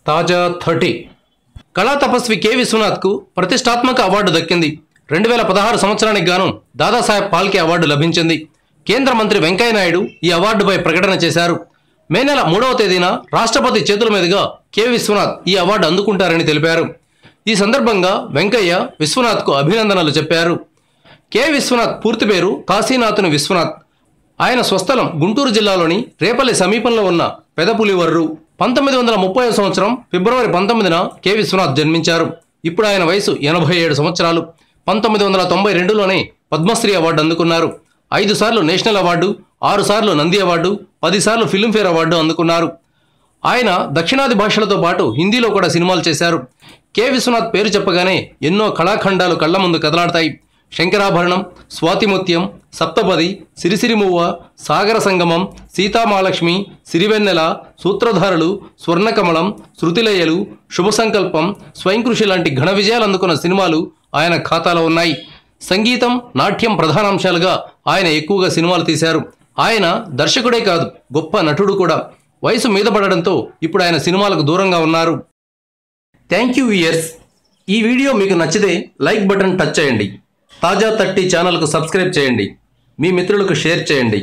తాజా 30 కళా తపస్వి కె విశ్వనాథ్కు ప్రతిష్టాత్మక అవార్డు దక్కింది. 2016 సంవత్సరానికి గాను దాదాసాహెబ్ ఫాల్కే అవార్డు లభించింది. కేంద్ర మంత్రి వెంకయ్యనాయుడు ఈ అవార్డుపై ప్రకటన చేశారు. మే నెల 3వ తేదీన రాష్ట్రపతి చేతుల మీదుగా కె విశ్వనాథ్ ఈ అవార్డు అందుకుంటారని తెలిపారు. ఈ సందర్భంగా వెంకయ్య విశ్వనాథ్కు అభినందనలు చెప్పారు. కె విశ్వనాథ్ పూర్తి పేరు కాశీనాథుని విశ్వనాథ్. ఆయన స్వస్థలం గుంటూరు జిల్లాలోని రేపల్లి సమీపంలో ఉన్న పెదపులివర్రు. 1930వ సంవత్సరం ఫిబ్రవరి 19న కె విశ్వనాథ్ జన్మించారు. ఇప్పుడు ఆయన వయసు 87 సంవత్సరాలు. 1992లోనే పద్మశ్రీ అవార్డు అందుకున్నారు. 5 సార్లు నేషనల్ అవార్డు, 6 సార్లు నంది అవార్డు, 10 సార్లు ఫిల్మ్ఫేర్ అవార్డు అందుకున్నారు. ఆయన దక్షిణాది భాషలతో పాటు హిందీలో కూడా సినిమాలు చేశారు. కె విశ్వనాథ్ పేరు చెప్పగానే ఎన్నో కళాఖండాలు కళ్ల ముందు కదలాడతాయి. శంకరాభరణం, స్వాతిముత్యం, సప్తపది, సిరిసిరిమువ్వ, సాగర సంగమం, సీతామహాలక్ష్మి, సిరివెన్నెల, సూత్రధారులు, స్వర్ణకమలం, శృతిలయలు, శుభసంకల్పం, స్వయంకృషి లాంటి ఘన విజయాలు అందుకున్న సినిమాలు ఆయన ఖాతాలో ఉన్నాయి. సంగీతం, నాట్యం ప్రధానాంశాలుగా ఆయన ఎక్కువగా సినిమాలు తీశారు. ఆయన దర్శకుడే కాదు, గొప్ప నటుడు కూడా. వయసు మీద పడడంతో ఇప్పుడు ఆయన సినిమాలకు దూరంగా ఉన్నారు. Thank you viewers. ఈ వీడియో మీకు నచ్చితే లైక్ బటన్ టచ్ చేయండి. తాజా 30 ఛానల్కు సబ్స్క్రైబ్ చేయండి. మీ మిత్రులకు షేర్ చేయండి.